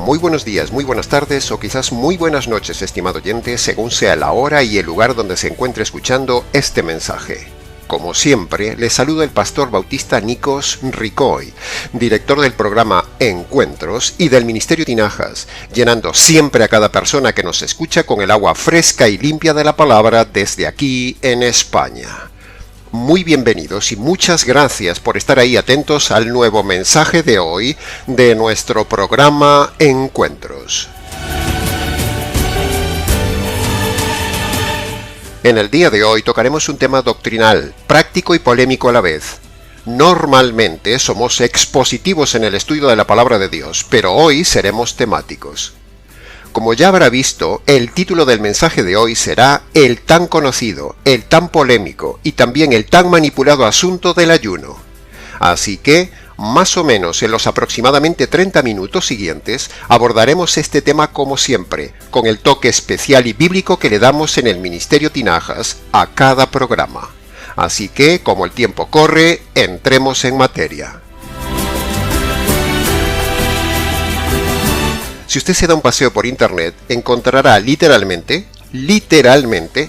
muy buenos días, muy buenas tardes o quizás muy buenas noches, estimado oyente, según sea la hora y el lugar donde se encuentre escuchando este mensaje. Como siempre, les saluda el pastor bautista Nikos Ricoy, director del programa Encuentros y del Ministerio Tinajas, llenando siempre a cada persona que nos escucha con el agua fresca y limpia de la palabra desde aquí en España. Muy bienvenidos y muchas gracias por estar ahí atentos al nuevo mensaje de hoy de nuestro programa Encuentros. En el día de hoy tocaremos un tema doctrinal, práctico y polémico a la vez. Normalmente somos expositivos en el estudio de la palabra de Dios, pero hoy seremos temáticos. Como ya habrá visto, el título del mensaje de hoy será el tan conocido, el tan polémico y también el tan manipulado asunto del ayuno. Así que, más o menos en los aproximadamente 30 minutos siguientes, abordaremos este tema como siempre, con el toque especial y bíblico que le damos en el Ministerio Tinajas a cada programa. Así que, como el tiempo corre, entremos en materia. Si usted se da un paseo por internet, encontrará literalmente,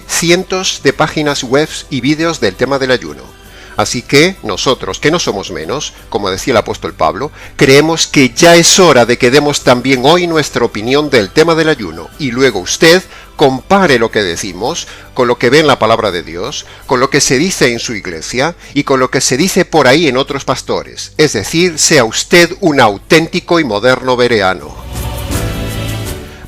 cientos de páginas web y vídeos del tema del ayuno. Así que nosotros, que no somos menos, como decía el apóstol Pablo, creemos que ya es hora de que demos también hoy nuestra opinión del tema del ayuno, y luego usted compare lo que decimos con lo que ve en la palabra de Dios, con lo que se dice en su iglesia y con lo que se dice por ahí en otros pastores. Es decir, sea usted un auténtico y moderno bereano.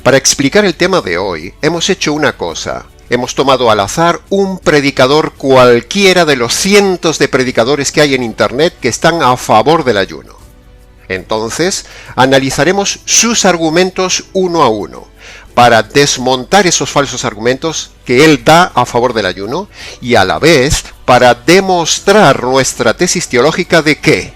Para explicar el tema de hoy, hemos hecho una cosa. Hemos tomado al azar un predicador cualquiera de los cientos de predicadores que hay en internet que están a favor del ayuno. Entonces, analizaremos sus argumentos uno a uno, para desmontar esos falsos argumentos que él da a favor del ayuno y a la vez para demostrar nuestra tesis teológica de que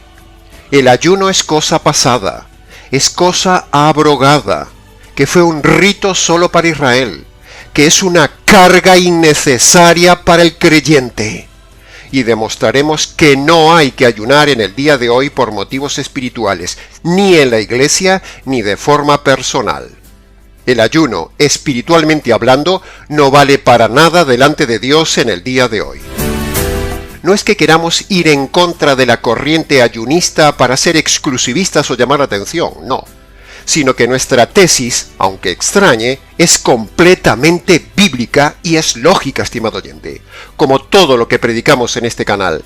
el ayuno es cosa pasada, es cosa abrogada, que fue un rito solo para Israel, que es una carga innecesaria para el creyente. Y demostraremos que no hay que ayunar en el día de hoy por motivos espirituales, ni en la iglesia ni de forma personal. El ayuno, espiritualmente hablando, no vale para nada delante de Dios en el día de hoy. No es que queramos ir en contra de la corriente ayunista para ser exclusivistas o llamar la atención, no. Sino que nuestra tesis, aunque extrañe, es completamente bíblica y es lógica, estimado oyente, como todo lo que predicamos en este canal.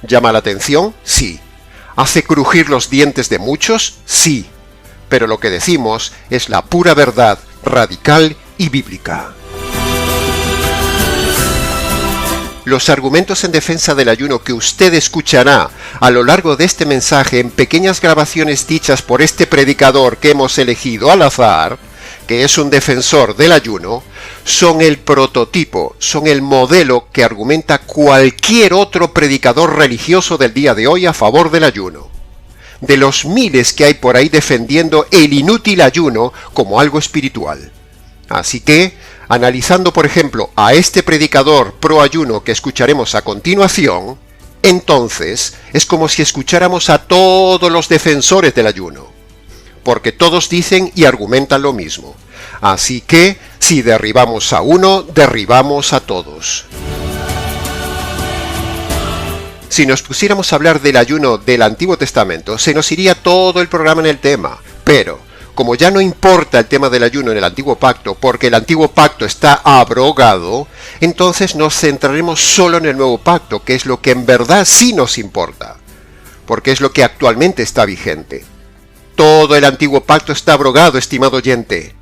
¿Llama la atención? Sí. ¿Hace crujir los dientes de muchos? Sí. Pero lo que decimos es la pura verdad, radical y bíblica. Los argumentos en defensa del ayuno que usted escuchará a lo largo de este mensaje en pequeñas grabaciones dichas por este predicador que hemos elegido al azar, que es un defensor del ayuno, son el prototipo, son el modelo que argumenta cualquier otro predicador religioso del día de hoy a favor del ayuno. De los miles que hay por ahí defendiendo el inútil ayuno como algo espiritual. Así que, analizando por ejemplo a este predicador pro ayuno que escucharemos a continuación, entonces es como si escucháramos a todos los defensores del ayuno, porque todos dicen y argumentan lo mismo. Así que, si derribamos a uno, derribamos a todos. Si nos pusiéramos a hablar del ayuno del Antiguo Testamento, se nos iría todo el programa en el tema, pero como ya no importa el tema del ayuno en el Antiguo Pacto, porque el Antiguo Pacto está abrogado, entonces nos centraremos solo en el Nuevo Pacto, que es lo que en verdad sí nos importa, porque es lo que actualmente está vigente. Todo el Antiguo Pacto está abrogado, estimado oyente.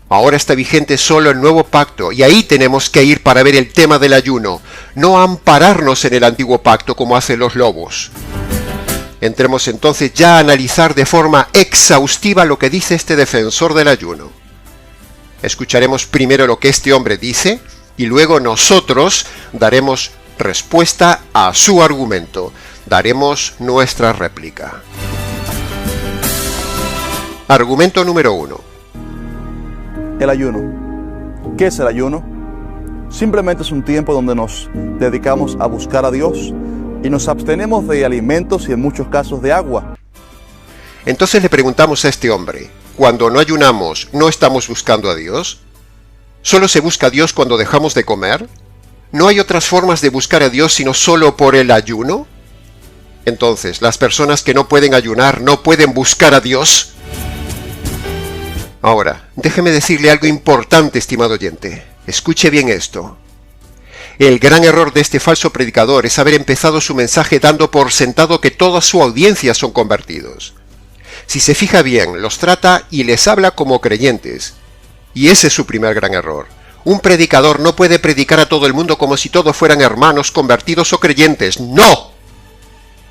Ahora está vigente solo el Nuevo Pacto, y ahí tenemos que ir para ver el tema del ayuno, no ampararnos en el Antiguo Pacto como hacen los lobos. Entremos entonces ya a analizar de forma exhaustiva lo que dice este defensor del ayuno. Escucharemos primero lo que este hombre dice y luego nosotros daremos respuesta a su argumento, daremos nuestra réplica. Argumento número 1. El ayuno. ¿Qué es el ayuno? Simplemente es un tiempo donde nos dedicamos a buscar a Dios y nos abstenemos de alimentos y en muchos casos de agua. Entonces le preguntamos a este hombre, cuando no ayunamos, no estamos buscando a Dios? ¿Solo se busca a Dios cuando dejamos de comer? ¿No hay otras formas de buscar a Dios sino solo por el ayuno? Entonces, ¿las personas que no pueden ayunar no pueden buscar a Dios? Ahora, déjeme decirle algo importante, estimado oyente. Escuche bien esto. El gran error de este falso predicador es haber empezado su mensaje dando por sentado que toda su audiencia son convertidos. Si se fija bien, los trata y les habla como creyentes. Y ese es su primer gran error. Un predicador no puede predicar a todo el mundo como si todos fueran hermanos convertidos o creyentes. ¡No!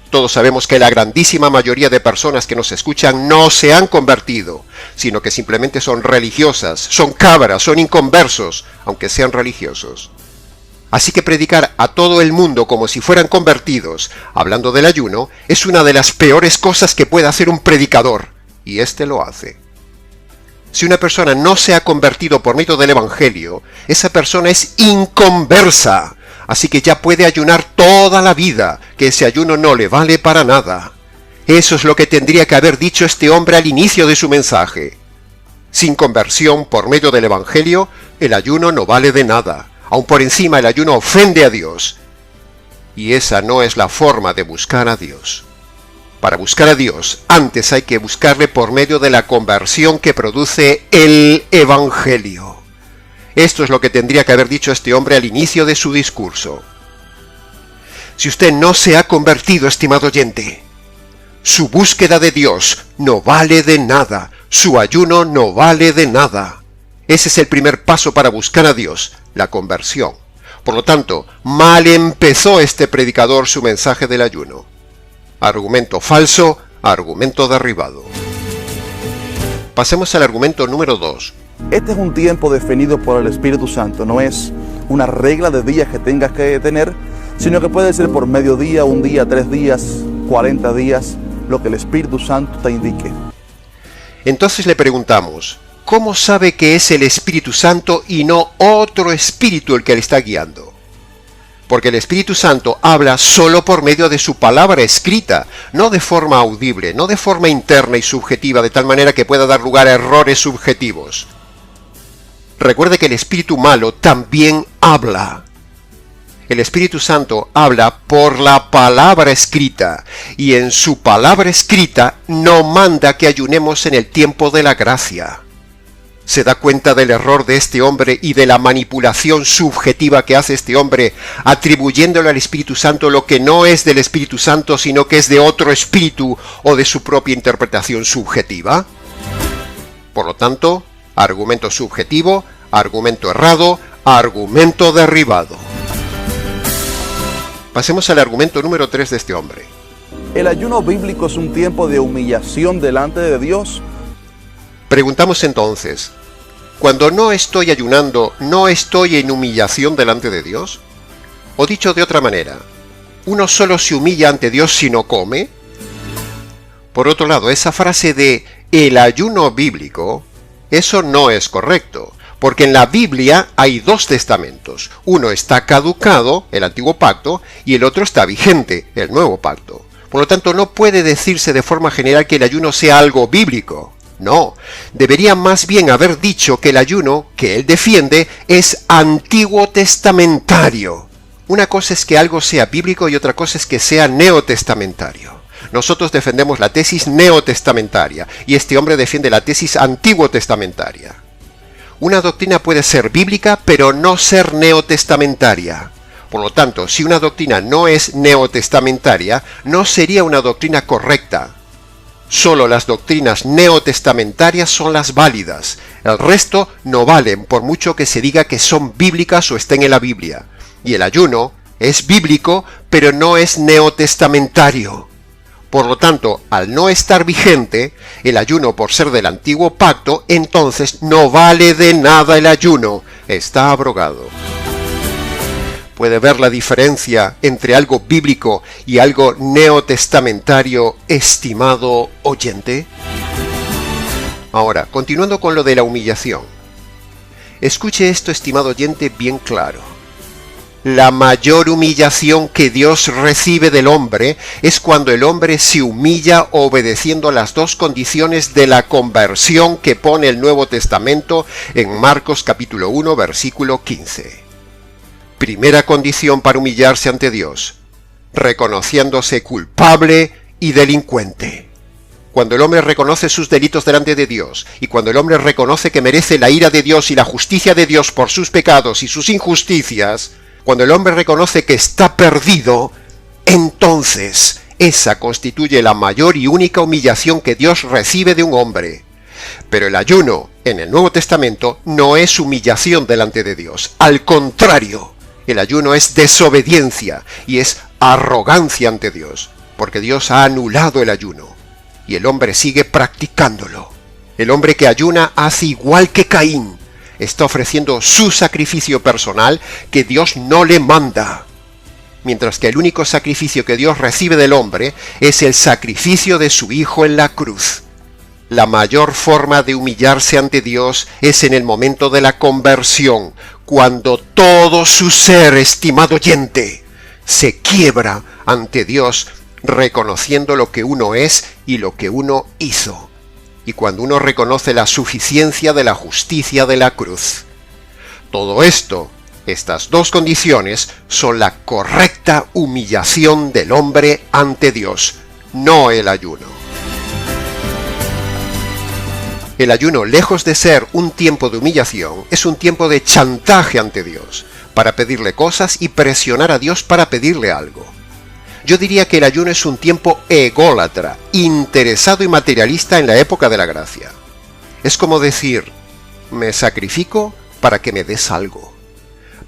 Todos sabemos que la grandísima mayoría de personas que nos escuchan no se han convertido, sino que simplemente son religiosas, son cabras, son inconversos, aunque sean religiosos. Así que predicar a todo el mundo como si fueran convertidos, hablando del ayuno, es una de las peores cosas que puede hacer un predicador, y éste lo hace. Si una persona no se ha convertido por medio del Evangelio, esa persona es inconversa. Así que ya puede ayunar toda la vida, que ese ayuno no le vale para nada. Eso es lo que tendría que haber dicho este hombre al inicio de su mensaje. Sin conversión por medio del Evangelio, el ayuno no vale de nada. Aún por encima el ayuno ofende a Dios. Y esa no es la forma de buscar a Dios. Para buscar a Dios, antes hay que buscarle por medio de la conversión que produce el Evangelio. Esto es lo que tendría que haber dicho este hombre al inicio de su discurso. Si usted no se ha convertido, estimado oyente, su búsqueda de Dios no vale de nada, su ayuno no vale de nada. Ese es el primer paso para buscar a Dios, la conversión. Por lo tanto, mal empezó este predicador su mensaje del ayuno. Argumento falso, argumento derribado. Pasemos al argumento número 2. Este es un tiempo definido por el Espíritu Santo, no es una regla de días que tengas que tener, sino que puede ser por mediodía, un día, 3 días, 40 días, lo que el Espíritu Santo te indique. Entonces le preguntamos, ¿cómo sabe que es el Espíritu Santo y no otro espíritu el que le está guiando? Porque el Espíritu Santo habla solo por medio de su palabra escrita, no de forma audible, no de forma interna y subjetiva, de tal manera que pueda dar lugar a errores subjetivos. Recuerde que el espíritu malo también habla. El Espíritu Santo habla por la palabra escrita, y en su palabra escrita no manda que ayunemos en el tiempo de la gracia. ¿Se da cuenta del error de este hombre y de la manipulación subjetiva que hace este hombre, atribuyéndole al Espíritu Santo lo que no es del Espíritu Santo, sino que es de otro espíritu o de su propia interpretación subjetiva? Por lo tanto, argumento subjetivo, argumento errado, argumento derribado. Pasemos al argumento número 3 de este hombre. ¿El ayuno bíblico es un tiempo de humillación delante de Dios? Preguntamos entonces, ¿cuando no estoy ayunando, no estoy en humillación delante de Dios? O dicho de otra manera, ¿uno solo se humilla ante Dios si no come? Por otro lado, esa frase de el ayuno bíblico, eso no es correcto, porque en la Biblia hay 2 testamentos. Uno está caducado, el antiguo pacto, y el otro está vigente, el nuevo pacto. Por lo tanto, no puede decirse de forma general que el ayuno sea algo bíblico. No, debería más bien haber dicho que el ayuno que él defiende es antiguo testamentario. Una cosa es que algo sea bíblico y otra cosa es que sea neotestamentario. Nosotros defendemos la tesis neotestamentaria y este hombre defiende la tesis antiguo testamentaria. Una doctrina puede ser bíblica pero no ser neotestamentaria. Por lo tanto, si una doctrina no es neotestamentaria, no sería una doctrina correcta. Solo las doctrinas neotestamentarias son las válidas. El resto no valen, por mucho que se diga que son bíblicas o estén en la Biblia. Y el ayuno es bíblico, pero no es neotestamentario. Por lo tanto, al no estar vigente, el ayuno por ser del antiguo pacto, entonces no vale de nada el ayuno. Está abrogado. ¿Puede ver la diferencia entre algo bíblico y algo neotestamentario, estimado oyente? Ahora, continuando con lo de la humillación. Escuche esto, estimado oyente, bien claro. La mayor humillación que Dios recibe del hombre es cuando el hombre se humilla obedeciendo las dos condiciones de la conversión que pone el Nuevo Testamento en Marcos capítulo 1, versículo 15. Primera condición para humillarse ante Dios: reconociéndose culpable y delincuente. Cuando el hombre reconoce sus delitos delante de Dios, y cuando el hombre reconoce que merece la ira de Dios y la justicia de Dios por sus pecados y sus injusticias, cuando el hombre reconoce que está perdido, entonces esa constituye la mayor y única humillación que Dios recibe de un hombre. Pero el ayuno en el Nuevo Testamento no es humillación delante de Dios. Al contrario, el ayuno es desobediencia y es arrogancia ante Dios, porque Dios ha anulado el ayuno y el hombre sigue practicándolo. El hombre que ayuna hace igual que Caín. Está ofreciendo su sacrificio personal que Dios no le manda. Mientras que el único sacrificio que Dios recibe del hombre es el sacrificio de su Hijo en la cruz. La mayor forma de humillarse ante Dios es en el momento de la conversión, cuando todo su ser, estimado oyente, se quiebra ante Dios, reconociendo lo que uno es y lo que uno hizo. Y cuando uno reconoce la suficiencia de la justicia de la cruz. Todo esto, estas dos condiciones, son la correcta humillación del hombre ante Dios, no el ayuno. El ayuno, lejos de ser un tiempo de humillación, es un tiempo de chantaje ante Dios, para pedirle cosas y presionar a Dios para pedirle algo. Yo diría que el ayuno es un tiempo ególatra, interesado y materialista en la época de la gracia. Es como decir: me sacrifico para que me des algo,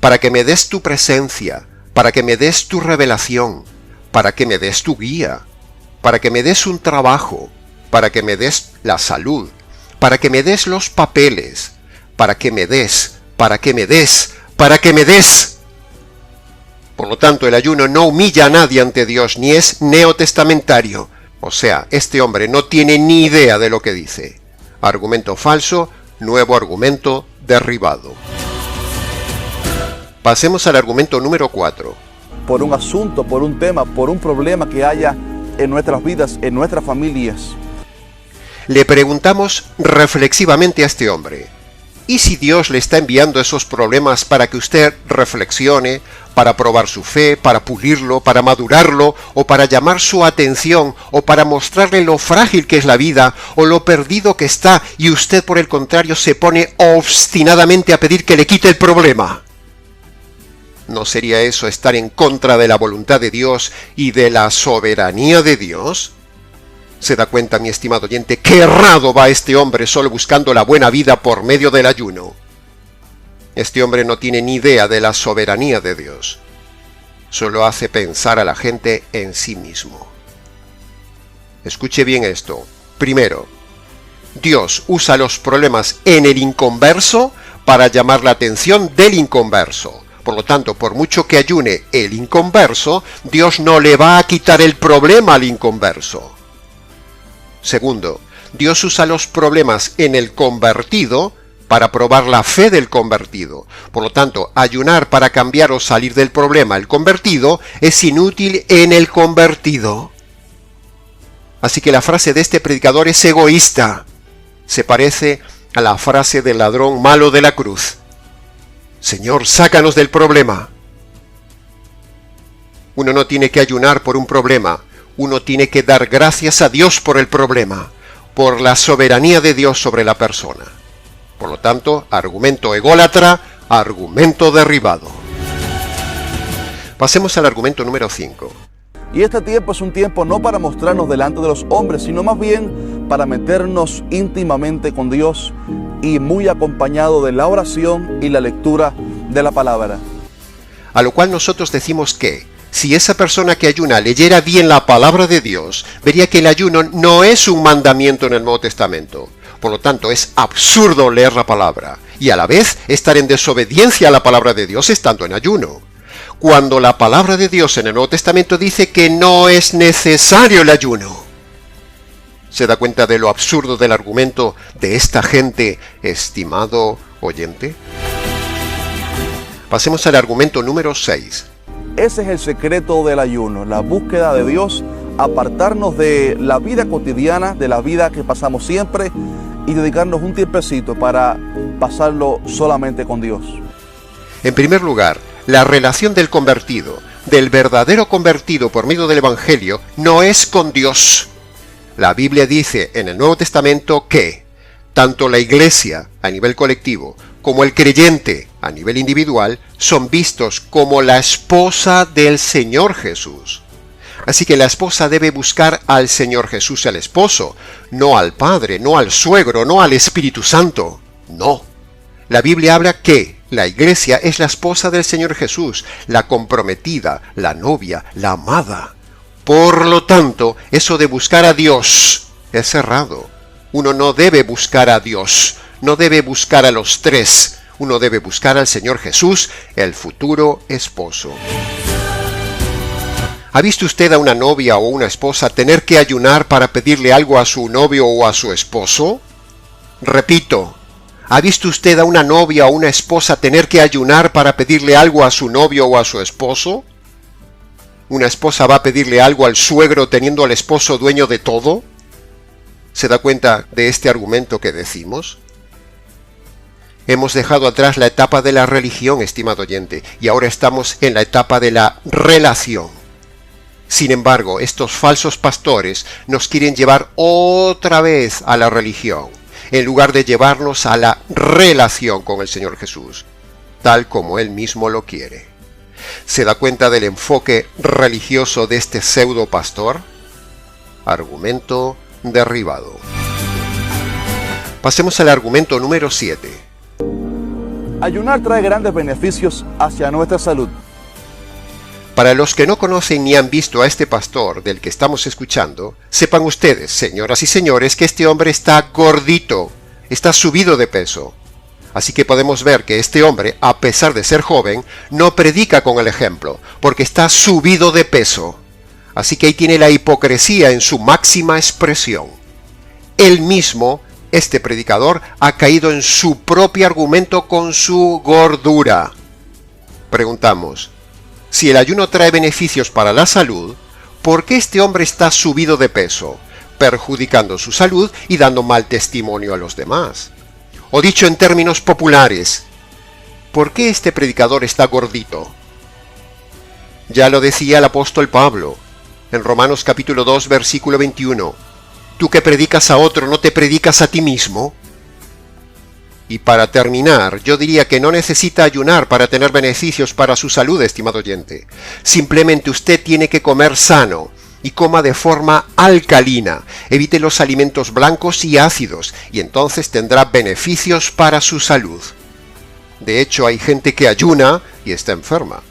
para que me des tu presencia, para que me des tu revelación, para que me des tu guía, para que me des un trabajo, para que me des la salud, para que me des los papeles, para que me des, para que me des, para que me des. Por lo tanto, el ayuno no humilla a nadie ante Dios, ni es neotestamentario. O sea, este hombre no tiene ni idea de lo que dice. Argumento falso, nuevo argumento derribado. Pasemos al argumento número 4. Por un asunto, por un tema, por un problema que haya en nuestras vidas, en nuestras familias. Le preguntamos reflexivamente a este hombre: ¿y si Dios le está enviando esos problemas para que usted reflexione, para probar su fe, para pulirlo, para madurarlo, o para llamar su atención, o para mostrarle lo frágil que es la vida, o lo perdido que está, y usted por el contrario se pone obstinadamente a pedir que le quite el problema? ¿No sería eso estar en contra de la voluntad de Dios y de la soberanía de Dios? ¿Se da cuenta, mi estimado oyente, qué errado va este hombre solo buscando la buena vida por medio del ayuno? Este hombre no tiene ni idea de la soberanía de Dios. Solo hace pensar a la gente en sí mismo. Escuche bien esto. Primero, Dios usa los problemas en el inconverso para llamar la atención del inconverso. Por lo tanto, por mucho que ayune el inconverso, Dios no le va a quitar el problema al inconverso. Segundo, Dios usa los problemas en el convertido para probar la fe del convertido. Por lo tanto, ayunar para cambiar o salir del problema el convertido es inútil en el convertido. Así que la frase de este predicador es egoísta. Se parece a la frase del ladrón malo de la cruz: Señor, sácanos del problema. Uno no tiene que ayunar por un problema. Uno tiene que dar gracias a Dios por el problema, por la soberanía de Dios sobre la persona. Por lo tanto, argumento ególatra, argumento derribado. Pasemos al argumento número 5. Y este tiempo es un tiempo no para mostrarnos delante de los hombres, sino más bien para meternos íntimamente con Dios y muy acompañado de la oración y la lectura de la palabra. A lo cual nosotros decimos que, si esa persona que ayuna leyera bien la palabra de Dios, vería que el ayuno no es un mandamiento en el Nuevo Testamento. Por lo tanto, es absurdo leer la palabra y a la vez estar en desobediencia a la palabra de Dios estando en ayuno. Cuando la palabra de Dios en el Nuevo Testamento dice que no es necesario el ayuno. ¿Se da cuenta de lo absurdo del argumento de esta gente, estimado oyente? Pasemos al argumento número 6. Ese es el secreto del ayuno, la búsqueda de Dios, apartarnos de la vida cotidiana, de la vida que pasamos siempre y dedicarnos un tiempecito para pasarlo solamente con Dios. En primer lugar, la relación del convertido, del verdadero convertido por medio del Evangelio, no es con Dios. La Biblia dice en el Nuevo Testamento que tanto la Iglesia a nivel colectivo como el creyente a nivel individual son vistos como la esposa del Señor Jesús. Así que la esposa debe buscar al Señor Jesús, el esposo, no al Padre, no al suegro, no al Espíritu Santo. No. La Biblia habla que la Iglesia es la esposa del Señor Jesús, la comprometida, la novia, la amada. Por lo tanto, eso de buscar a Dios es errado. Uno no debe buscar a Dios, no debe buscar a los tres. Uno debe buscar al Señor Jesús, el futuro esposo. ¿Ha visto usted a una novia o una esposa tener que ayunar para pedirle algo a su novio o a su esposo? Repito, ¿ha visto usted a una novia o una esposa tener que ayunar para pedirle algo a su novio o a su esposo? ¿Una esposa va a pedirle algo al suegro teniendo al esposo dueño de todo? ¿Se da cuenta de este argumento que decimos? Hemos dejado atrás la etapa de la religión, estimado oyente, y ahora estamos en la etapa de la relación. Sin embargo, estos falsos pastores nos quieren llevar otra vez a la religión, en lugar de llevarnos a la relación con el Señor Jesús, tal como Él mismo lo quiere. ¿Se da cuenta del enfoque religioso de este pseudo pastor? Argumento derribado. Pasemos al argumento número 7. Ayunar trae grandes beneficios hacia nuestra salud. Para los que no conocen ni han visto a este pastor del que estamos escuchando, sepan ustedes, señoras y señores, que este hombre está gordito, está subido de peso. Así que podemos ver que este hombre, a pesar de ser joven, no predica con el ejemplo, porque está subido de peso. Así que ahí tiene la hipocresía en su máxima expresión. Él mismo, este predicador, ha caído en su propio argumento con su gordura. Preguntamos, si el ayuno trae beneficios para la salud, ¿por qué este hombre está subido de peso, perjudicando su salud y dando mal testimonio a los demás? O dicho en términos populares, ¿por qué este predicador está gordito? Ya lo decía el apóstol Pablo, en Romanos capítulo 2, versículo 21. ¿Tú que predicas a otro, no te predicas a ti mismo? Y para terminar, yo diría que no necesita ayunar para tener beneficios para su salud, estimado oyente. Simplemente usted tiene que comer sano y coma de forma alcalina. Evite los alimentos blancos y ácidos y entonces tendrá beneficios para su salud. De hecho, hay gente que ayuna y está enferma.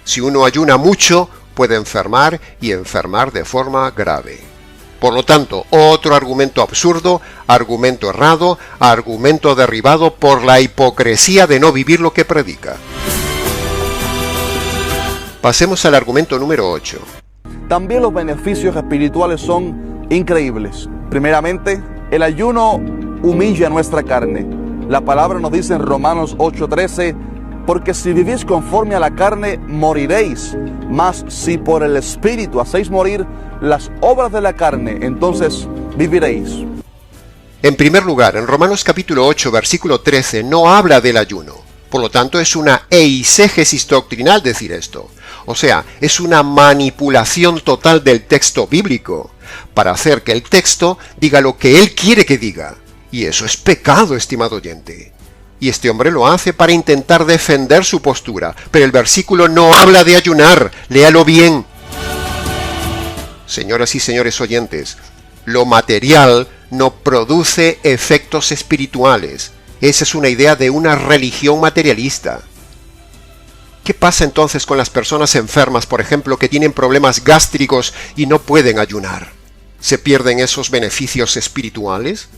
Si uno ayuna mucho, puede enfermar y enfermar de forma grave. Por lo tanto, otro argumento absurdo, argumento errado, argumento derribado por la hipocresía de no vivir lo que predica. Pasemos al argumento número 8. También los beneficios espirituales son increíbles. Primeramente, el ayuno humilla nuestra carne. La palabra nos dice en Romanos 8:13, porque si vivís conforme a la carne, moriréis. Mas si por el Espíritu hacéis morir las obras de la carne, entonces viviréis. En primer lugar, en Romanos capítulo 8, versículo 13, no habla del ayuno. Por lo tanto, es una eisegesis doctrinal decir esto. O sea, es una manipulación total del texto bíblico, para hacer que el texto diga lo que él quiere que diga. Y eso es pecado, estimado oyente. Y este hombre lo hace para intentar defender su postura, pero el versículo no habla de ayunar, léalo bien. Señoras y señores oyentes, lo material no produce efectos espirituales. Esa es una idea de una religión materialista. ¿Qué pasa entonces con las personas enfermas, por ejemplo, que tienen problemas gástricos y no pueden ayunar? ¿Se pierden esos beneficios espirituales?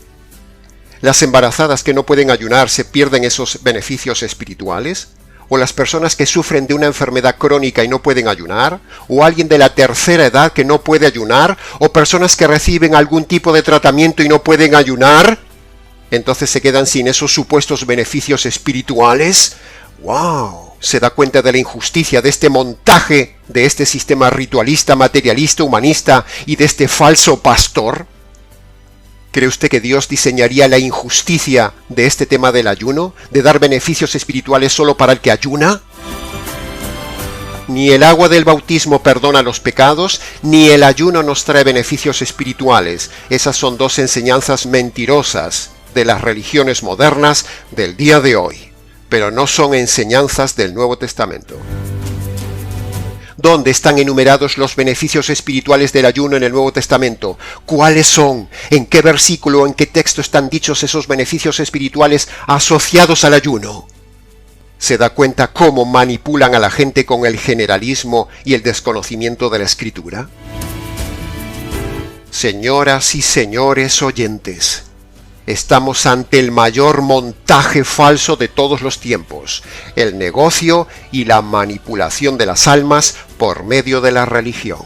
¿Las embarazadas que no pueden ayunar se pierden esos beneficios espirituales? ¿O las personas que sufren de una enfermedad crónica y no pueden ayunar? ¿O alguien de la tercera edad que no puede ayunar? ¿O personas que reciben algún tipo de tratamiento y no pueden ayunar? ¿Entonces se quedan sin esos supuestos beneficios espirituales? ¡Wow! ¿Se da cuenta de la injusticia de este montaje, de este sistema ritualista, materialista, humanista y de este falso pastor? ¿Cree usted que Dios diseñaría la injusticia de este tema del ayuno, de dar beneficios espirituales solo para el que ayuna? Ni el agua del bautismo perdona los pecados, ni el ayuno nos trae beneficios espirituales. Esas son dos enseñanzas mentirosas de las religiones modernas del día de hoy, pero no son enseñanzas del Nuevo Testamento. ¿Dónde están enumerados los beneficios espirituales del ayuno en el Nuevo Testamento? ¿Cuáles son? ¿En qué versículo o en qué texto están dichos esos beneficios espirituales asociados al ayuno? ¿Se da cuenta cómo manipulan a la gente con el generalismo y el desconocimiento de la Escritura? Señoras y señores oyentes, estamos ante el mayor montaje falso de todos los tiempos, el negocio y la manipulación de las almas por medio de la religión.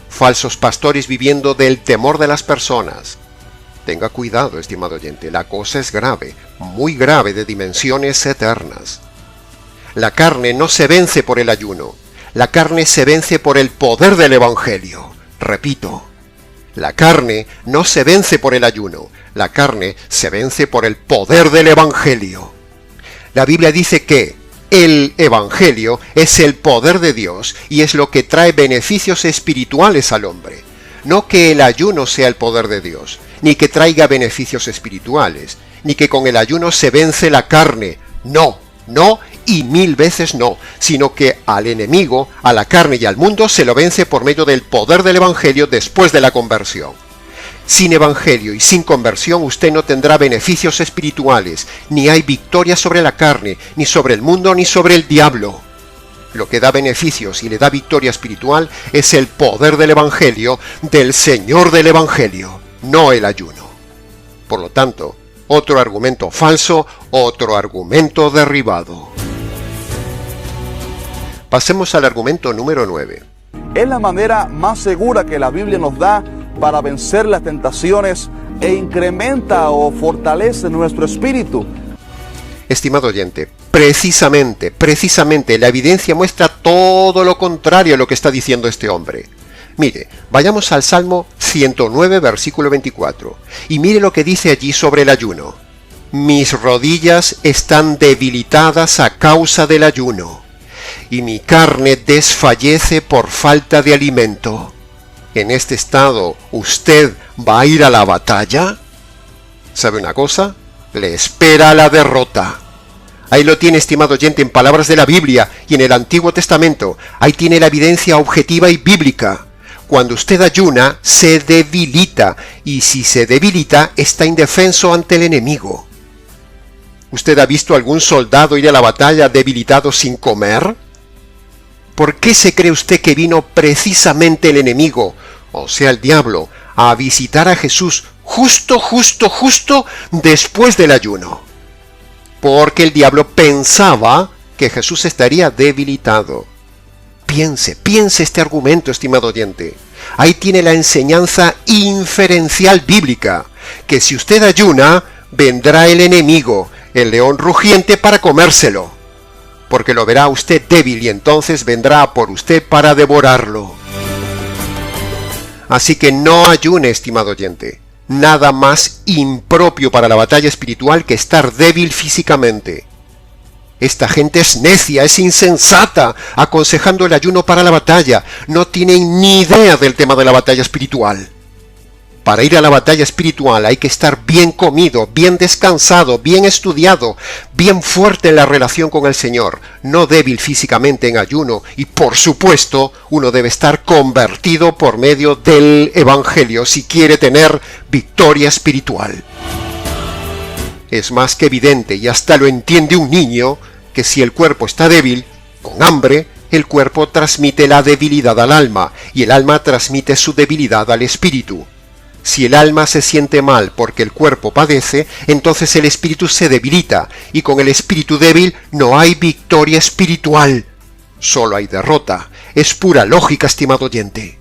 Falsos pastores viviendo del temor de las personas. Tenga cuidado, estimado oyente, la cosa es grave, muy grave, de dimensiones eternas. La carne no se vence por el ayuno, la carne se vence por el poder del Evangelio. Repito, la carne no se vence por el ayuno, la carne se vence por el poder del Evangelio. La Biblia dice que el Evangelio es el poder de Dios y es lo que trae beneficios espirituales al hombre. No que el ayuno sea el poder de Dios, ni que traiga beneficios espirituales, ni que con el ayuno se vence la carne. No, no y 1000 veces no, sino que al enemigo, a la carne y al mundo se lo vence por medio del poder del Evangelio después de la conversión. Sin Evangelio y sin conversión usted no tendrá beneficios espirituales, ni hay victoria sobre la carne, ni sobre el mundo, ni sobre el diablo. Lo que da beneficios y le da victoria espiritual es el poder del Evangelio, del Señor del Evangelio, no el ayuno. Por lo tanto, otro argumento falso, otro argumento derribado. Pasemos al argumento número 9. Es la manera más segura que la Biblia nos da para vencer las tentaciones e incrementa o fortalece nuestro espíritu. Estimado oyente, precisamente, la evidencia muestra todo lo contrario a lo que está diciendo este hombre. Mire, vayamos al Salmo 109, versículo 24, y mire lo que dice allí sobre el ayuno. Mis rodillas están debilitadas a causa del ayuno, y mi carne desfallece por falta de alimento. ¿En este estado usted va a ir a la batalla? ¿Sabe una cosa? Le espera la derrota. Ahí lo tiene, estimado oyente, en palabras de la Biblia y en el Antiguo Testamento. Ahí tiene la evidencia objetiva y bíblica. Cuando usted ayuna, se debilita, y si se debilita, está indefenso ante el enemigo. ¿Usted ha visto algún soldado ir a la batalla debilitado sin comer? ¿Por qué se cree usted que vino precisamente el enemigo, o sea el diablo, a visitar a Jesús justo después del ayuno? Porque el diablo pensaba que Jesús estaría debilitado. Piense este argumento, estimado oyente. Ahí tiene la enseñanza inferencial bíblica, que si usted ayuna, vendrá el enemigo, el león rugiente, para comérselo. Porque lo verá usted débil y entonces vendrá por usted para devorarlo. Así que no ayune, estimado oyente. Nada más impropio para la batalla espiritual que estar débil físicamente. Esta gente es necia, es insensata, aconsejando el ayuno para la batalla. No tienen ni idea del tema de la batalla espiritual. Para ir a la batalla espiritual hay que estar bien comido, bien descansado, bien estudiado, bien fuerte en la relación con el Señor, no débil físicamente en ayuno, y por supuesto uno debe estar convertido por medio del Evangelio si quiere tener victoria espiritual. Es más que evidente, y hasta lo entiende un niño, que si el cuerpo está débil, con hambre, el cuerpo transmite la debilidad al alma, y el alma transmite su debilidad al espíritu. Si el alma se siente mal porque el cuerpo padece, entonces el espíritu se debilita, y con el espíritu débil no hay victoria espiritual, solo hay derrota. Es pura lógica, estimado oyente.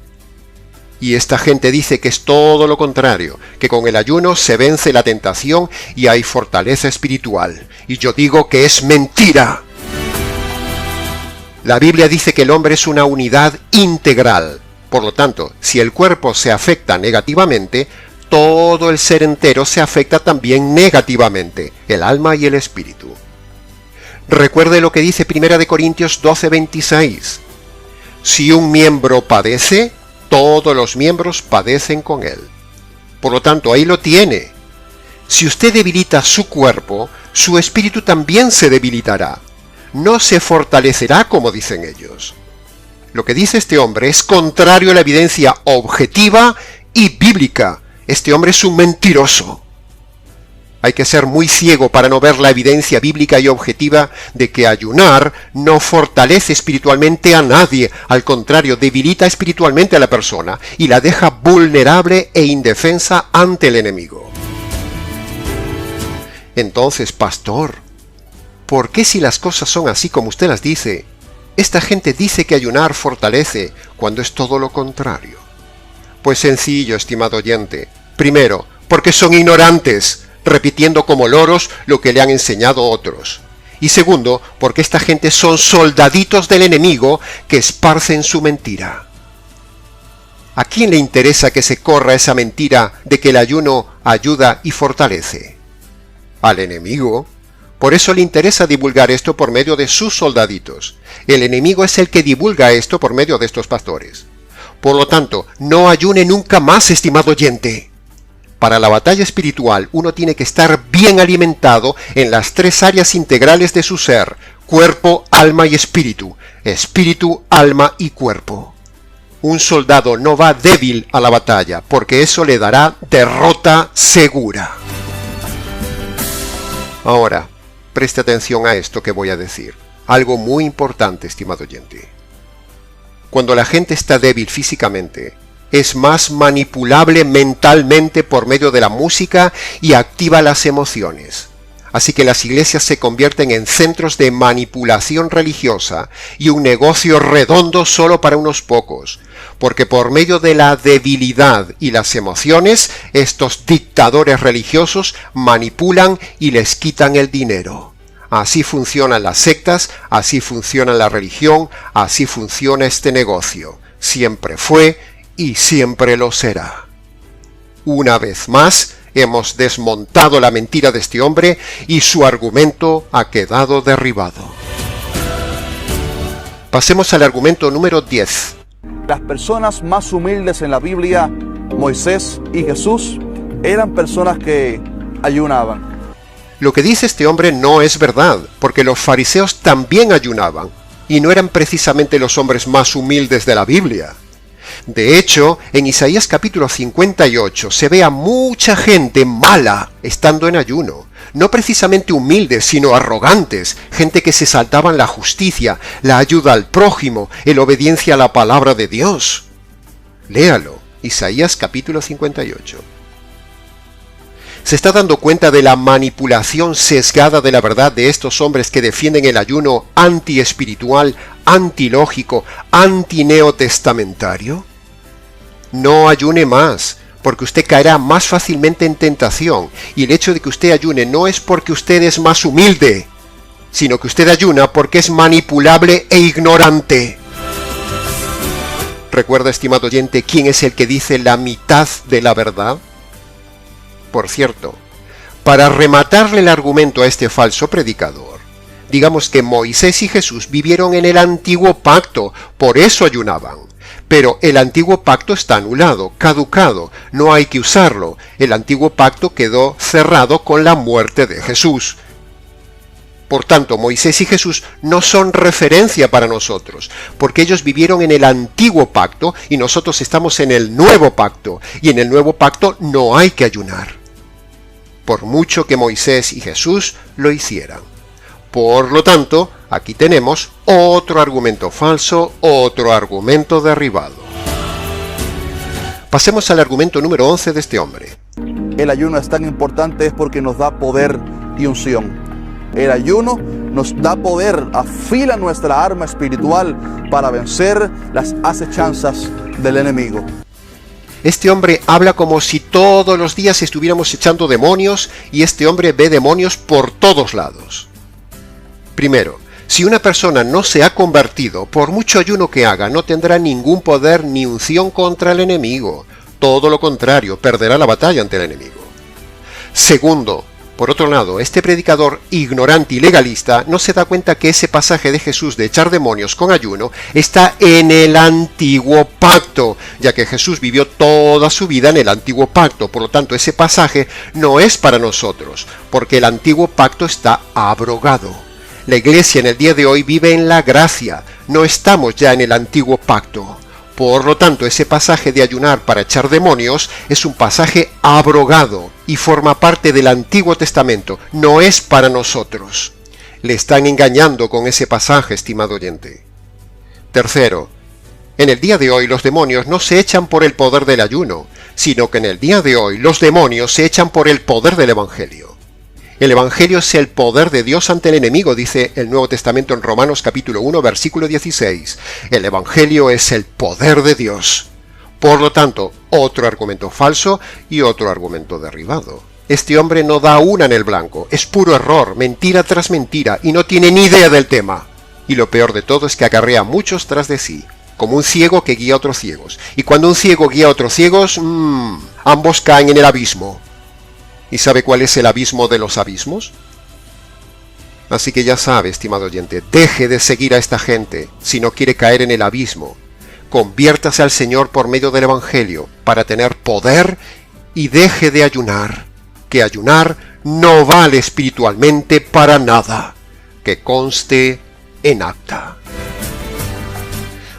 Y esta gente dice que es todo lo contrario, que con el ayuno se vence la tentación y hay fortaleza espiritual. Y yo digo que es mentira. La Biblia dice que el hombre es una unidad integral. Por lo tanto, si el cuerpo se afecta negativamente, todo el ser entero se afecta también negativamente, el alma y el espíritu. Recuerde lo que dice 1 Corintios 12:26. Si un miembro padece, todos los miembros padecen con él. Por lo tanto, ahí lo tiene. Si usted debilita su cuerpo, su espíritu también se debilitará. No se fortalecerá como dicen ellos. Lo que dice este hombre es contrario a la evidencia objetiva y bíblica. Este hombre es un mentiroso. Hay que ser muy ciego para no ver la evidencia bíblica y objetiva de que ayunar no fortalece espiritualmente a nadie. Al contrario, debilita espiritualmente a la persona y la deja vulnerable e indefensa ante el enemigo. Entonces, pastor, ¿por qué si las cosas son así como usted las dice, esta gente dice que ayunar fortalece cuando es todo lo contrario? Pues sencillo, estimado oyente. Primero, porque son ignorantes, repitiendo como loros lo que le han enseñado otros. Y segundo, porque esta gente son soldaditos del enemigo que esparcen su mentira. ¿A quién le interesa que se corra esa mentira de que el ayuno ayuda y fortalece? Al enemigo. Por eso le interesa divulgar esto por medio de sus soldaditos. El enemigo es el que divulga esto por medio de estos pastores. Por lo tanto, no ayune nunca más, estimado oyente. Para la batalla espiritual, uno tiene que estar bien alimentado en las tres áreas integrales de su ser: cuerpo, alma y espíritu. Espíritu, alma y cuerpo. Un soldado no va débil a la batalla, porque eso le dará derrota segura. Ahora, preste atención a esto que voy a decir. Algo muy importante, estimado oyente. Cuando la gente está débil físicamente, es más manipulable mentalmente por medio de la música y activa las emociones. Así que las iglesias se convierten en centros de manipulación religiosa y un negocio redondo solo para unos pocos, porque por medio de la debilidad y las emociones, estos dictadores religiosos manipulan y les quitan el dinero. Así funcionan las sectas, así funciona la religión, así funciona este negocio. Siempre fue y siempre lo será. Una vez más, hemos desmontado la mentira de este hombre y su argumento ha quedado derribado. Pasemos al argumento número 10. Las personas más humildes en la Biblia, Moisés y Jesús, eran personas que ayunaban. Lo que dice este hombre no es verdad, porque los fariseos también ayunaban, y no eran precisamente los hombres más humildes de la Biblia. De hecho, en Isaías capítulo 58 se ve a mucha gente mala estando en ayuno, no precisamente humildes, sino arrogantes, gente que se saltaban la justicia, la ayuda al prójimo, la obediencia a la palabra de Dios. Léalo, Isaías capítulo 58. ¿Se está dando cuenta de la manipulación sesgada de la verdad de estos hombres que defienden el ayuno antiespiritual, antilógico, antineotestamentario? No ayune más, porque usted caerá más fácilmente en tentación, y el hecho de que usted ayune no es porque usted es más humilde, sino que usted ayuna porque es manipulable e ignorante. ¿Recuerda, estimado oyente, quién es el que dice la mitad de la verdad? Por cierto, para rematarle el argumento a este falso predicador, digamos que Moisés y Jesús vivieron en el antiguo pacto, por eso ayunaban. Pero el antiguo pacto está anulado, caducado, no hay que usarlo. El antiguo pacto quedó cerrado con la muerte de Jesús. Por tanto, Moisés y Jesús no son referencia para nosotros, porque ellos vivieron en el antiguo pacto y nosotros estamos en el nuevo pacto, y en el nuevo pacto no hay que ayunar, por mucho que Moisés y Jesús lo hicieran. Por lo tanto, aquí tenemos otro argumento falso, otro argumento derribado. Pasemos al argumento número 11 de este hombre. El ayuno es tan importante es porque nos da poder y unción. El ayuno nos da poder, afila nuestra arma espiritual para vencer las acechanzas del enemigo. Este hombre habla como si todos los días estuviéramos echando demonios, y este hombre ve demonios por todos lados. Primero, Si una persona no se ha convertido, por mucho ayuno que haga, no tendrá ningún poder ni unción contra el enemigo. Todo lo contrario, perderá la batalla ante el enemigo. Segundo, por otro lado, este predicador ignorante y legalista no se da cuenta que ese pasaje de Jesús de echar demonios con ayuno está en el antiguo pacto, ya que Jesús vivió toda su vida en el antiguo pacto. Por lo tanto, ese pasaje no es para nosotros, porque el antiguo pacto está abrogado. La iglesia en el día de hoy vive en la gracia, no estamos ya en el antiguo pacto. Por lo tanto, ese pasaje de ayunar para echar demonios es un pasaje abrogado y forma parte del Antiguo Testamento, no es para nosotros. Le están engañando con ese pasaje, estimado oyente. Tercero, en el día de hoy los demonios no se echan por el poder del ayuno, sino que en el día de hoy los demonios se echan por el poder del Evangelio. El Evangelio es el poder de Dios ante el enemigo, dice el Nuevo Testamento en Romanos capítulo 1, versículo 16. El Evangelio es el poder de Dios. Por lo tanto, otro argumento falso y otro argumento derribado. Este hombre no da una en el blanco, es puro error, mentira tras mentira, y no tiene ni idea del tema. Y lo peor de todo es que acarrea a muchos tras de sí, como un ciego que guía a otros ciegos. Y cuando un ciego guía a otros ciegos, ambos caen en el abismo. ¿Y sabe cuál es el abismo de los abismos? Así que ya sabe, estimado oyente, deje de seguir a esta gente si no quiere caer en el abismo. Conviértase al Señor por medio del Evangelio para tener poder y deje de ayunar, que ayunar no vale espiritualmente para nada, que conste en acta.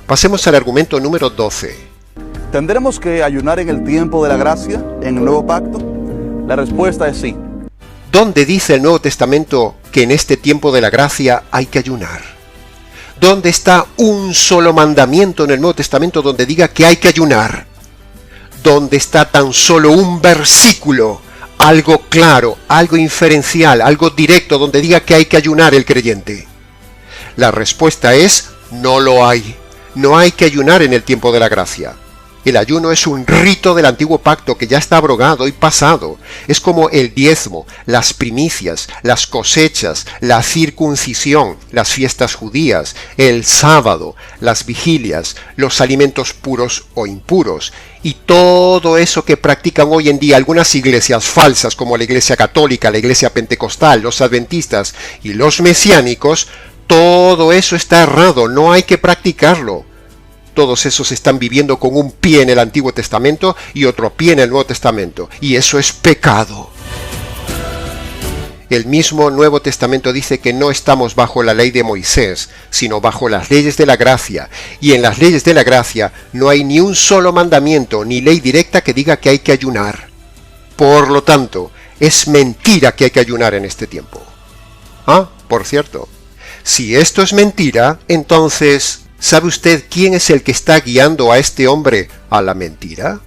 Pasemos al argumento número 12. ¿Tendremos que ayunar en el tiempo de la gracia, en el nuevo pacto? La respuesta es sí. ¿Dónde dice el Nuevo Testamento que en este tiempo de la gracia hay que ayunar? ¿Dónde está un solo mandamiento en el Nuevo Testamento donde diga que hay que ayunar? ¿Dónde está tan solo un versículo, algo claro, algo inferencial, algo directo donde diga que hay que ayunar el creyente? La respuesta es no lo hay. No hay que ayunar en el tiempo de la gracia. El ayuno es un rito del antiguo pacto que ya está abrogado y pasado. Es como el diezmo, las primicias, las cosechas, la circuncisión, las fiestas judías, el sábado, las vigilias, los alimentos puros o impuros. Y todo eso que practican hoy en día algunas iglesias falsas como la iglesia católica, la iglesia pentecostal, los adventistas y los mesiánicos, todo eso está errado, no hay que practicarlo. Todos esos están viviendo con un pie en el Antiguo Testamento y otro pie en el Nuevo Testamento, y eso es pecado. El mismo Nuevo Testamento dice que no estamos bajo la ley de Moisés, sino bajo las leyes de la gracia, y en las leyes de la gracia no hay ni un solo mandamiento ni ley directa que diga que hay que ayunar. Por lo tanto, es mentira que hay que ayunar en este tiempo. Por cierto, si esto es mentira, entonces, ¿sabe usted quién es el que está guiando a este hombre a la mentira?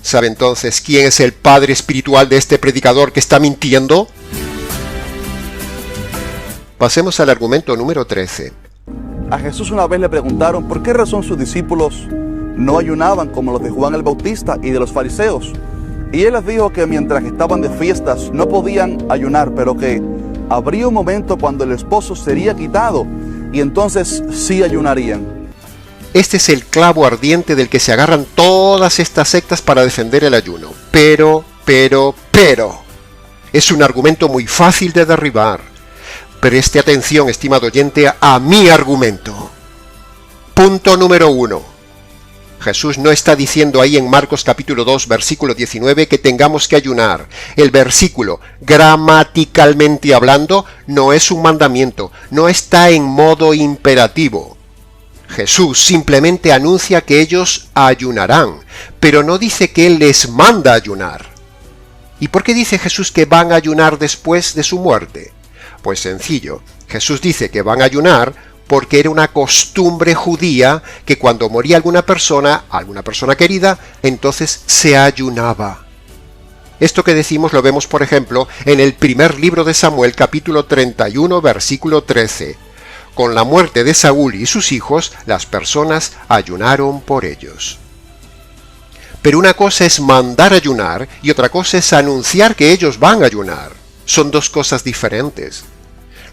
¿Sabe entonces quién es el padre espiritual de este predicador que está mintiendo? Pasemos al argumento número 13. A Jesús una vez le preguntaron por qué razón sus discípulos no ayunaban como los de Juan el Bautista y de los fariseos. Y él les dijo que mientras estaban de fiestas no podían ayunar, pero que habría un momento cuando el esposo sería quitado y entonces sí ayunarían. Este es el clavo ardiente del que se agarran todas estas sectas para defender el ayuno. Pero, es un argumento muy fácil de derribar. Preste atención, estimado oyente, a mi argumento. Punto número 1. Jesús no está diciendo ahí en Marcos capítulo 2, versículo 19, que tengamos que ayunar. El versículo, gramaticalmente hablando, no es un mandamiento, no está en modo imperativo. Jesús simplemente anuncia que ellos ayunarán, pero no dice que Él les manda ayunar. ¿Y por qué dice Jesús que van a ayunar después de su muerte? Pues sencillo, Jesús dice que van a ayunar porque era una costumbre judía que cuando moría alguna persona querida, entonces se ayunaba. Esto que decimos lo vemos, por ejemplo, en el primer libro de Samuel, capítulo 31, versículo 13. Con la muerte de Saúl y sus hijos, las personas ayunaron por ellos. Pero una cosa es mandar ayunar y otra cosa es anunciar que ellos van a ayunar. Son dos cosas diferentes.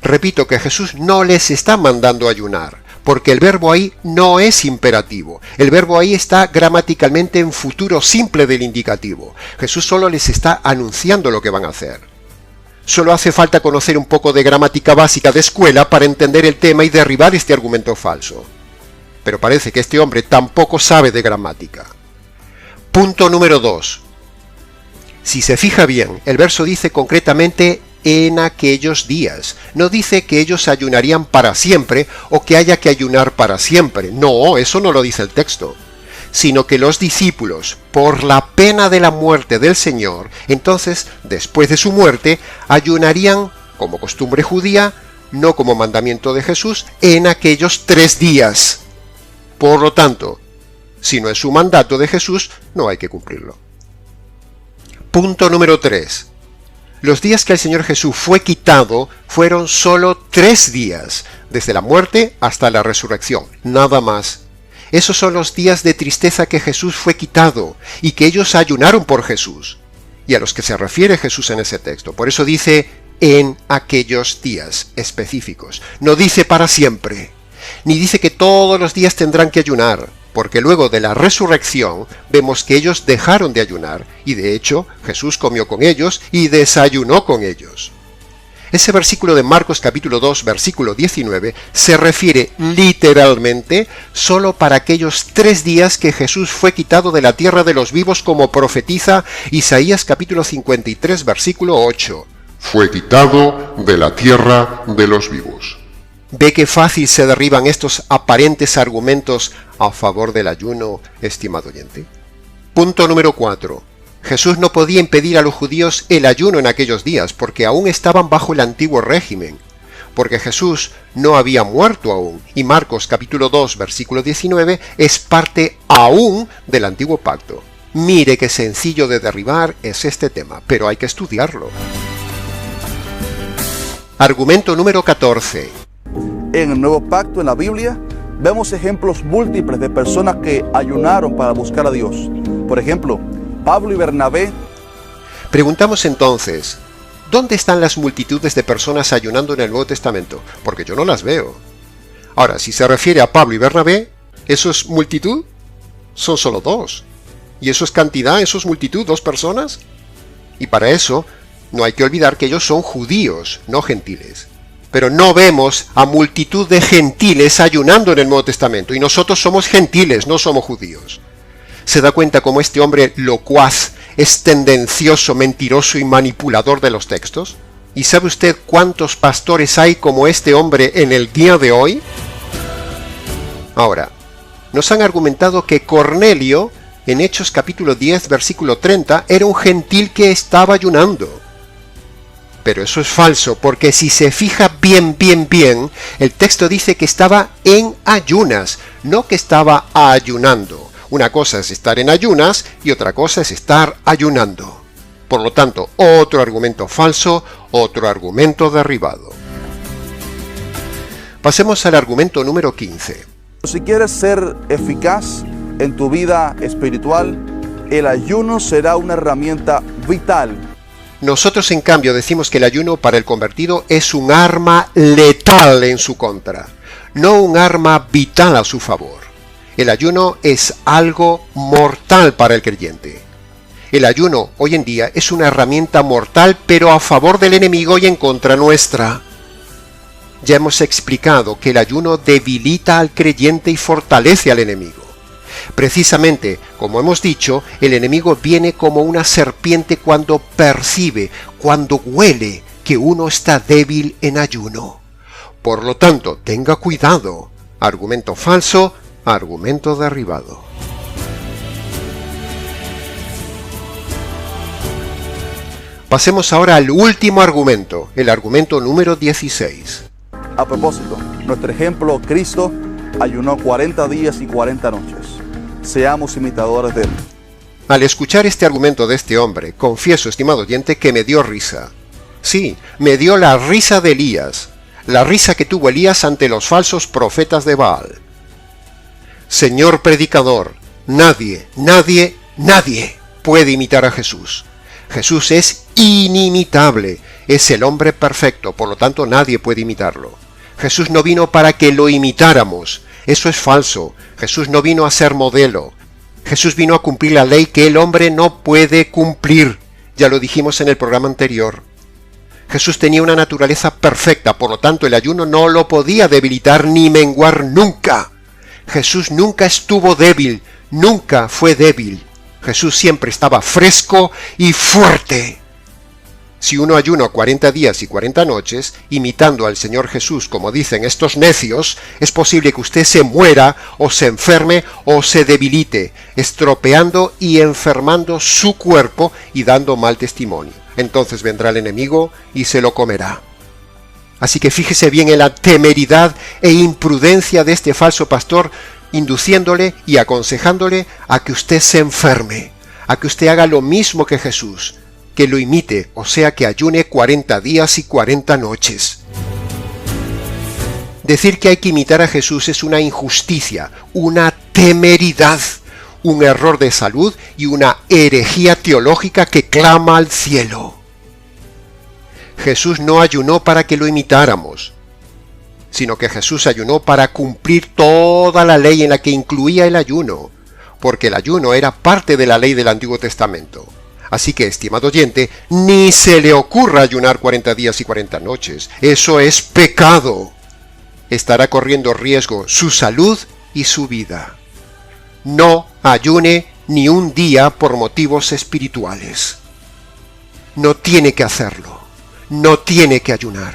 Repito que Jesús no les está mandando a ayunar, porque el verbo ahí no es imperativo. El verbo ahí está gramaticalmente en futuro simple del indicativo. Jesús solo les está anunciando lo que van a hacer. Solo hace falta conocer un poco de gramática básica de escuela para entender el tema y derribar este argumento falso. Pero parece que este hombre tampoco sabe de gramática. Punto número 2. Si se fija bien, el verso dice concretamente en aquellos días. No dice que ellos ayunarían para siempre o que haya que ayunar para siempre. No, eso no lo dice el texto. Sino que los discípulos, por la pena de la muerte del Señor, entonces, después de su muerte, ayunarían, como costumbre judía, no como mandamiento de Jesús, en aquellos 3 días. Por lo tanto, si no es un mandato de Jesús, no hay que cumplirlo. Punto número 3. Los días que el Señor Jesús fue quitado fueron solo 3 días, desde la muerte hasta la resurrección, nada más. Esos son los días de tristeza que Jesús fue quitado y que ellos ayunaron por Jesús, y a los que se refiere Jesús en ese texto. Por eso dice en aquellos días específicos. No dice para siempre, ni dice que todos los días tendrán que ayunar, porque luego de la resurrección vemos que ellos dejaron de ayunar, y de hecho Jesús comió con ellos y desayunó con ellos. Ese versículo de Marcos capítulo 2, versículo 19, se refiere literalmente solo para aquellos 3 días que Jesús fue quitado de la tierra de los vivos, como profetiza Isaías capítulo 53, versículo 8. Fue quitado de la tierra de los vivos. ¿Ve qué fácil se derriban estos aparentes argumentos a favor del ayuno, estimado oyente? Punto número 4. Jesús no podía impedir a los judíos el ayuno en aquellos días, porque aún estaban bajo el antiguo régimen, porque Jesús no había muerto aún, y Marcos capítulo 2, versículo 19, es parte aún del antiguo pacto. Mire qué sencillo de derribar es este tema, pero hay que estudiarlo. Argumento número 14. En el Nuevo Pacto, en la Biblia, vemos ejemplos múltiples de personas que ayunaron para buscar a Dios. Por ejemplo, Pablo y Bernabé. Preguntamos entonces, ¿dónde están las multitudes de personas ayunando en el Nuevo Testamento? Porque yo no las veo. Ahora, si se refiere a Pablo y Bernabé, ¿eso es multitud? Son solo 2. ¿Y eso es cantidad? ¿Eso es multitud? ¿2 personas? Y para eso, no hay que olvidar que ellos son judíos, no gentiles. Pero no vemos a multitud de gentiles ayunando en el Nuevo Testamento, y nosotros somos gentiles, no somos judíos. ¿Se da cuenta cómo este hombre locuaz es tendencioso, mentiroso y manipulador de los textos? ¿Y sabe usted cuántos pastores hay como este hombre en el día de hoy? Ahora, nos han argumentado que Cornelio, en Hechos capítulo 10, versículo 30, era un gentil que estaba ayunando. Pero eso es falso, porque si se fija bien, el texto dice que estaba en ayunas, no que estaba ayunando. Una cosa es estar en ayunas y otra cosa es estar ayunando. Por lo tanto, otro argumento falso, otro argumento derribado. Pasemos al argumento número 15. Si quieres ser eficaz en tu vida espiritual, el ayuno será una herramienta vital. Nosotros, en cambio, decimos que el ayuno para el convertido es un arma letal en su contra, no un arma vital a su favor. El ayuno es algo mortal para el creyente. El ayuno hoy en día es una herramienta mortal, pero a favor del enemigo y en contra nuestra. Ya hemos explicado que el ayuno debilita al creyente y fortalece al enemigo. Precisamente, como hemos dicho, el enemigo viene como una serpiente cuando percibe, cuando huele que uno está débil en ayuno. Por lo tanto, tenga cuidado. Argumento falso, argumento derribado. Pasemos ahora al último argumento, el argumento número 16. A propósito, nuestro ejemplo, Cristo, ayunó 40 días y 40 noches. Seamos imitadores de él. Al escuchar este argumento de este hombre, confieso, estimado oyente, que me dio risa. Sí, me dio la risa de Elías, la risa que tuvo Elías ante los falsos profetas de Baal. Señor predicador, nadie puede imitar a Jesús. Jesús es inimitable. es el hombre perfecto, por lo tanto nadie puede imitarlo. Jesús no vino para que lo imitáramos, eso es falso. Jesús no vino a ser modelo. Jesús vino a cumplir la ley que el hombre no puede cumplir. Ya lo dijimos en el programa anterior. Jesús tenía una naturaleza perfecta, por lo tanto el ayuno no lo podía debilitar ni menguar nunca. Jesús nunca estuvo débil, nunca fue débil. Jesús siempre estaba fresco y fuerte. Si uno ayuna 40 días y 40 noches, imitando al Señor Jesús, como dicen estos necios, es posible que usted se muera, o se enferme, o se debilite, estropeando y enfermando su cuerpo y dando mal testimonio. Entonces vendrá el enemigo y se lo comerá. Así que fíjese bien en la temeridad e imprudencia de este falso pastor, induciéndole y aconsejándole a que usted se enferme, a que usted haga lo mismo que Jesús, que lo imite, o sea que ayune 40 días y 40 noches. Decir que hay que imitar a Jesús es una injusticia, una temeridad, un error de salud y una herejía teológica que clama al cielo. Jesús no ayunó para que lo imitáramos, sino que Jesús ayunó para cumplir toda la ley en la que incluía el ayuno, porque el ayuno era parte de la ley del Antiguo Testamento. Así que, estimado oyente, ni se le ocurra ayunar 40 días y 40 noches. Eso es pecado. Estará corriendo riesgo su salud y su vida. No ayune ni un día por motivos espirituales. No tiene que hacerlo. No tiene que ayunar.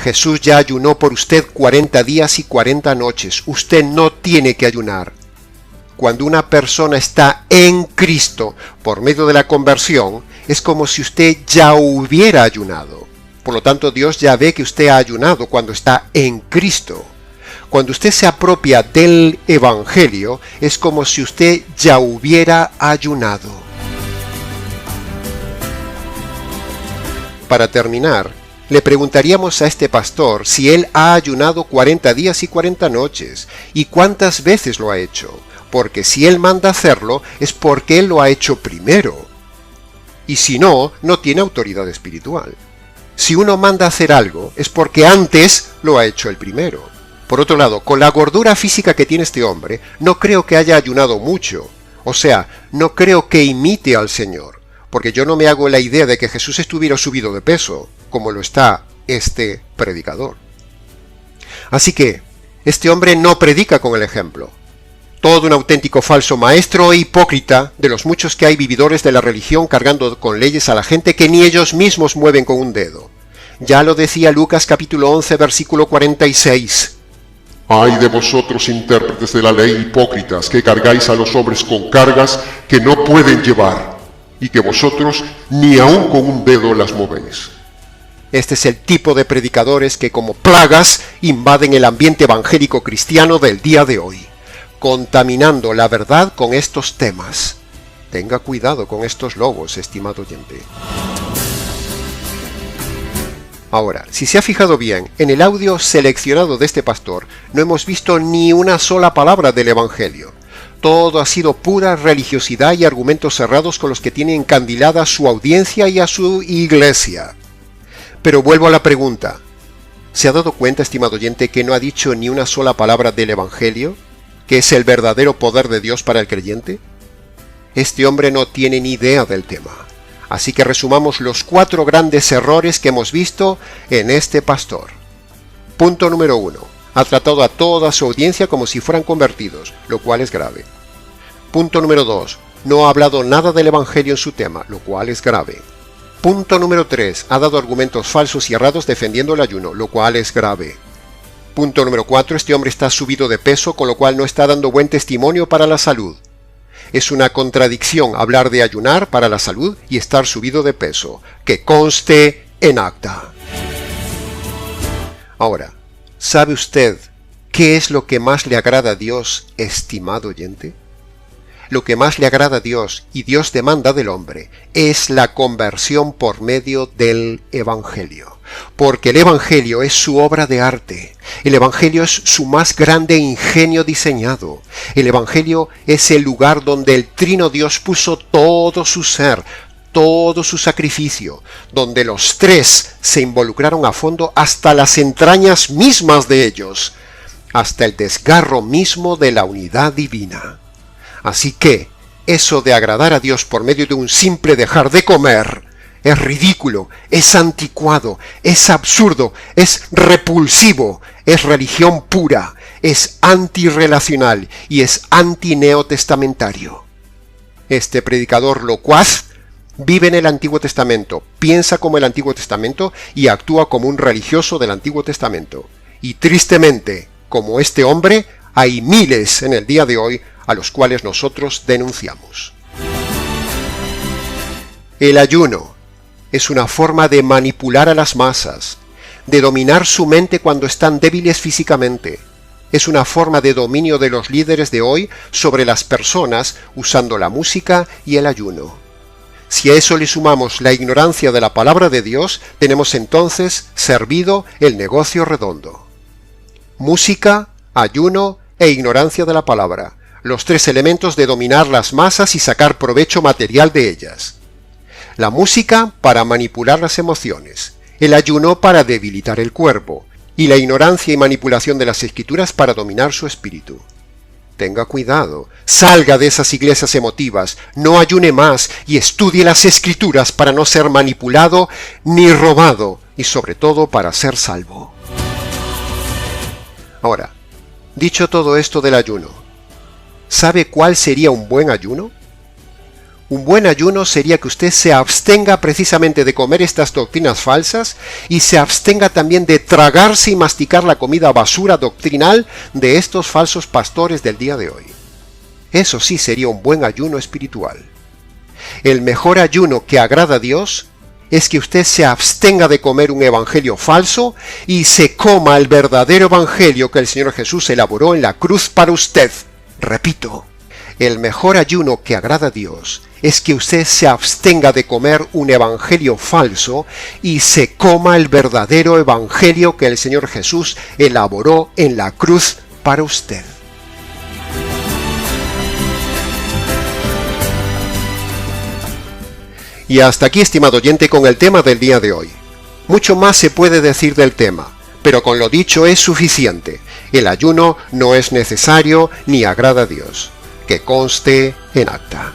Jesús ya ayunó por usted 40 días y 40 noches. Usted no tiene que ayunar. Cuando una persona está en Cristo por medio de la conversión, es como si usted ya hubiera ayunado. Por lo tanto, Dios ya ve que usted ha ayunado cuando está en Cristo. Cuando usted se apropia del Evangelio, es como si usted ya hubiera ayunado. Para terminar, le preguntaríamos a este pastor si él ha ayunado 40 días y 40 noches, y cuántas veces lo ha hecho. Porque si él manda hacerlo, es porque él lo ha hecho primero. Y si no, no tiene autoridad espiritual. Si uno manda hacer algo, es porque antes lo ha hecho el primero. Por otro lado, con la gordura física que tiene este hombre, no creo que haya ayunado mucho. O sea, no creo que imite al Señor. Porque yo no me hago la idea de que Jesús estuviera subido de peso, como lo está este predicador. Así que, este hombre no predica con el ejemplo. Todo un auténtico falso maestro e hipócrita, de los muchos que hay vividores de la religión cargando con leyes a la gente que ni ellos mismos mueven con un dedo. Ya lo decía Lucas capítulo 11 versículo 46. Ay de vosotros intérpretes de la ley hipócritas, que cargáis a los hombres con cargas que no pueden llevar, y que vosotros ni aun con un dedo las movéis. Este es el tipo de predicadores que como plagas invaden el ambiente evangélico cristiano del día de hoy, contaminando la verdad con estos temas. Tenga cuidado con estos lobos, estimado oyente. Ahora, si se ha fijado bien, en el audio seleccionado de este pastor no hemos visto ni una sola palabra del Evangelio. Todo ha sido pura religiosidad y argumentos cerrados con los que tiene encandilada a su audiencia y a su iglesia. Pero vuelvo a la pregunta. ¿Se ha dado cuenta, estimado oyente, que no ha dicho ni una sola palabra del Evangelio, que es el verdadero poder de Dios para el creyente? Este hombre no tiene ni idea del tema. Así que resumamos los 4 grandes errores que hemos visto en este pastor. Punto número 1. Ha tratado a toda su audiencia como si fueran convertidos, lo cual es grave. Punto número 2. No ha hablado nada del Evangelio en su tema, lo cual es grave. Punto número 3. Ha dado argumentos falsos y errados defendiendo el ayuno, lo cual es grave. Punto número 4. Este hombre está subido de peso, con lo cual no está dando buen testimonio para la salud. Es una contradicción hablar de ayunar para la salud y estar subido de peso. Que conste en acta. Ahora, ¿sabe usted qué es lo que más le agrada a Dios, estimado oyente? Lo que más le agrada a Dios y Dios demanda del hombre es la conversión por medio del Evangelio. Porque el Evangelio es su obra de arte. El Evangelio es su más grande ingenio diseñado. El Evangelio es el lugar donde el Trino Dios puso todo su ser, todo su sacrificio, donde los tres se involucraron a fondo hasta las entrañas mismas de ellos, hasta el desgarro mismo de la unidad divina. Así que, eso de agradar a Dios por medio de un simple dejar de comer, es ridículo, es anticuado, es absurdo, es repulsivo, es religión pura, es antirrelacional y es antineotestamentario. Este predicador locuaz vive en el Antiguo Testamento, piensa como el Antiguo Testamento y actúa como un religioso del Antiguo Testamento. Y tristemente, como este hombre, hay miles en el día de hoy a los cuales nosotros denunciamos. El ayuno es una forma de manipular a las masas, de dominar su mente cuando están débiles físicamente. Es una forma de dominio de los líderes de hoy sobre las personas usando la música y el ayuno. Si a eso le sumamos la ignorancia de la palabra de Dios, tenemos entonces servido el negocio redondo. Música, ayuno e ignorancia de la palabra, los tres elementos de dominar las masas y sacar provecho material de ellas. La música para manipular las emociones, el ayuno para debilitar el cuerpo, y la ignorancia y manipulación de las escrituras para dominar su espíritu. Tenga cuidado, salga de esas iglesias emotivas, no ayune más y estudie las escrituras para no ser manipulado ni robado, y sobre todo para ser salvo. Ahora, dicho todo esto del ayuno, ¿sabe cuál sería un buen ayuno? Un buen ayuno sería que usted se abstenga precisamente de comer estas doctrinas falsas y se abstenga también de tragarse y masticar la comida basura doctrinal de estos falsos pastores del día de hoy. Eso sí sería un buen ayuno espiritual. El mejor ayuno que agrada a Dios es que usted se abstenga de comer un evangelio falso y se coma el verdadero evangelio que el Señor Jesús elaboró en la cruz para usted. Repito, el mejor ayuno que agrada a Dios es que usted se abstenga de comer un evangelio falso y se coma el verdadero evangelio que el Señor Jesús elaboró en la cruz para usted. Y hasta aquí, estimado oyente, con el tema del día de hoy. Mucho más se puede decir del tema, pero con lo dicho es suficiente. El ayuno no es necesario ni agrada a Dios. Que conste en acta.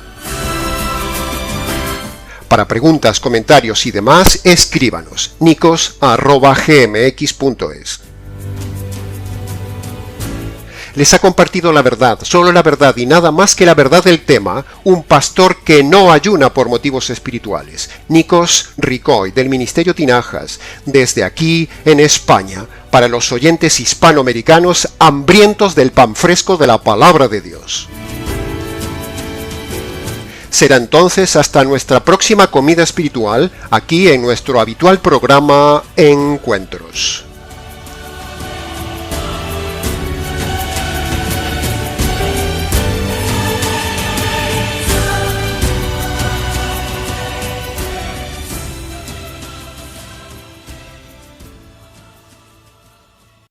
Para preguntas, comentarios y demás, escríbanos nicos@gmx.es. Les ha compartido la verdad, solo la verdad y nada más que la verdad del tema, un pastor que no ayuna por motivos espirituales, Nicos Ricoy, del Ministerio Tinajas, desde aquí en España, para los oyentes hispanoamericanos hambrientos del pan fresco de la palabra de Dios. Será entonces hasta nuestra próxima comida espiritual, aquí en nuestro habitual programa Encuentros.